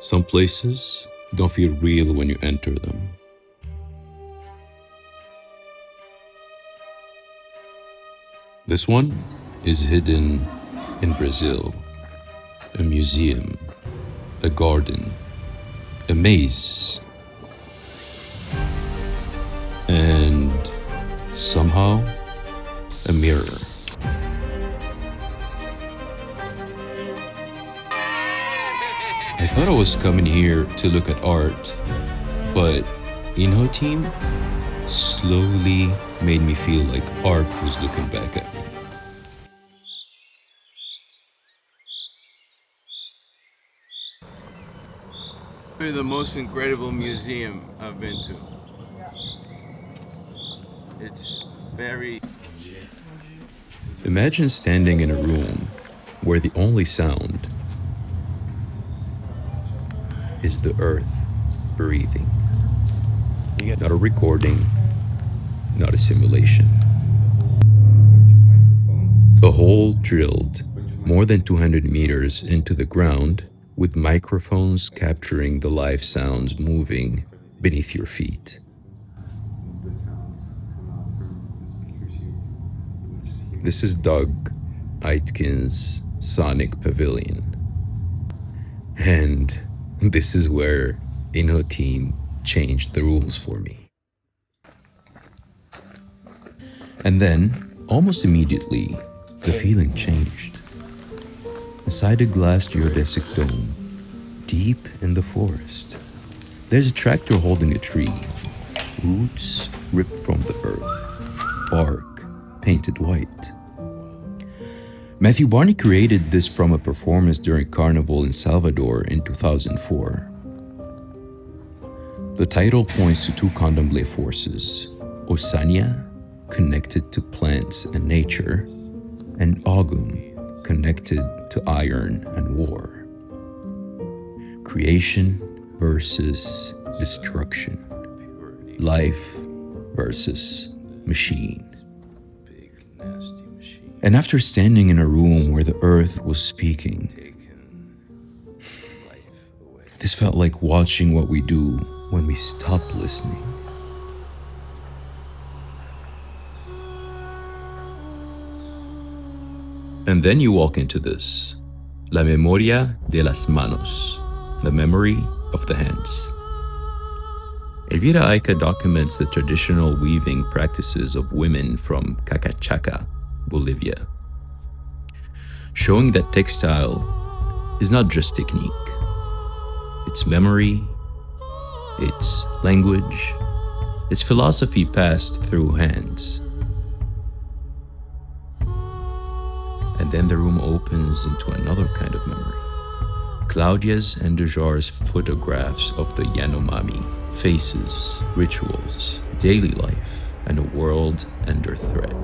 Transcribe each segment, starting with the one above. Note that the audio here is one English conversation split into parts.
Some places don't feel real when you enter them. This one is hidden in Brazil, a museum, a garden, a maze, and somehow a mirror. I thought I was coming here to look at art, but Inhotim slowly made me feel like art was looking back at me. The most incredible museum I've been to. It's very... Imagine standing in a room where the only sound is the earth breathing. Not a recording, not a simulation. A hole drilled more than 200 meters into the ground with microphones capturing the live sounds moving beneath your feet. This is Doug Aitken's Sonic Pavilion. And this is where Inhotim changed the rules for me. And then, almost immediately, the feeling changed. Inside a glass geodesic dome, deep in the forest, there's a tractor holding a tree, roots ripped from the earth, bark painted white. Matthew Barney created this from a performance during Carnival in Salvador in 2004. The title points to two contemplative forces, Osania, connected to plants and nature, and Ogun, connected to iron and war. Creation versus destruction. Life versus machine. And after standing in a room where the earth was speaking, this felt like watching what we do when we stop listening. And then you walk into this, La Memoria de las Manos, the memory of the hands. Elvira Aika documents the traditional weaving practices of women from Cacachaca, Bolivia, showing that textile is not just technique. It's memory, it's language, it's philosophy passed through hands. And then the room opens into another kind of memory. Claudia's and Andujar's photographs of the Yanomami, faces, rituals, daily life, and a world under threat.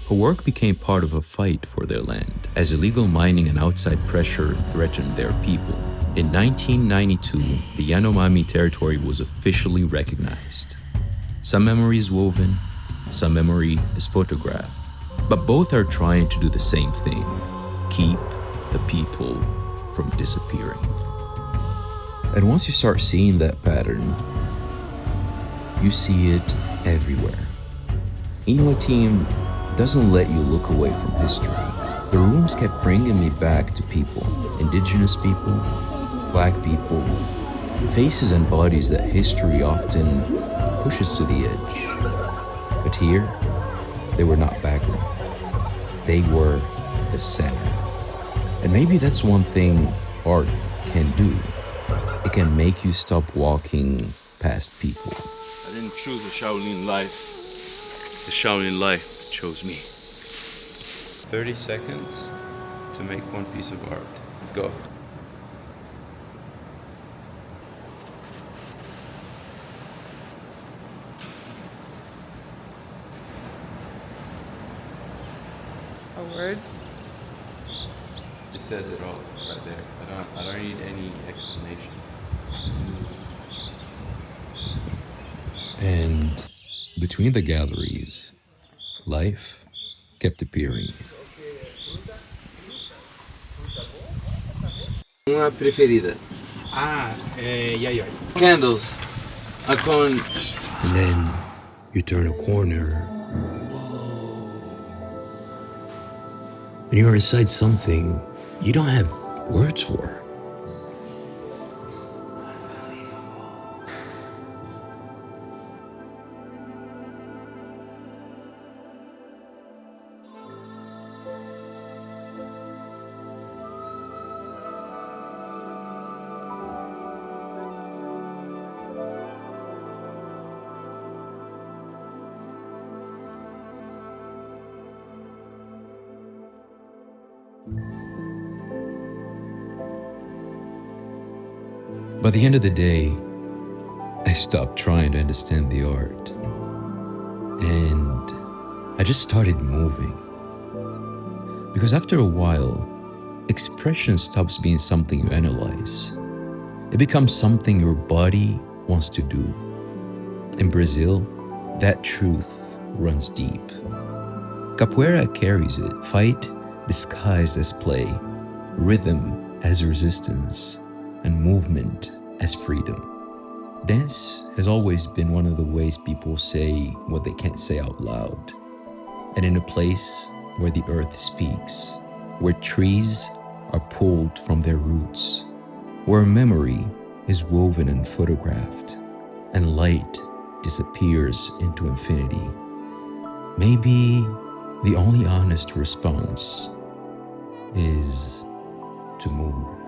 Her work became part of a fight for their land, as illegal mining and outside pressure threatened their people. In 1992, the Yanomami territory was officially recognized. Some memory is woven, some memory is photographed, but both are trying to do the same thing: keep the people from disappearing. And once you start seeing that pattern, you see it everywhere. Inhotim doesn't let you look away from history. The rooms kept bringing me back to people, indigenous people, black people, faces and bodies that history often pushes to the edge. But here, they were not background. They were the center. And maybe that's one thing art can do. It can make you stop walking past people. I didn't choose the Shaolin life. The Shaolin life chose me. 30 seconds to make one piece of art. Go. A word? It says it all right there. I don't need any explanation. And between the galleries, life kept appearing. Uma preferida. Yayoi. Candles. A cone. And then you turn a corner and you're inside something you don't have words for. By the end of the day, I stopped trying to understand the art. And I just started moving. Because after a while, expression stops being something you analyze. It becomes something your body wants to do. In Brazil, that truth runs deep. Capoeira carries it, fight disguised as play, rhythm as resistance, and movement as freedom. Dance has always been one of the ways people say what they can't say out loud. And in a place where the earth speaks, where trees are pulled from their roots, where memory is woven and photographed, and light disappears into infinity, maybe the only honest response is to move.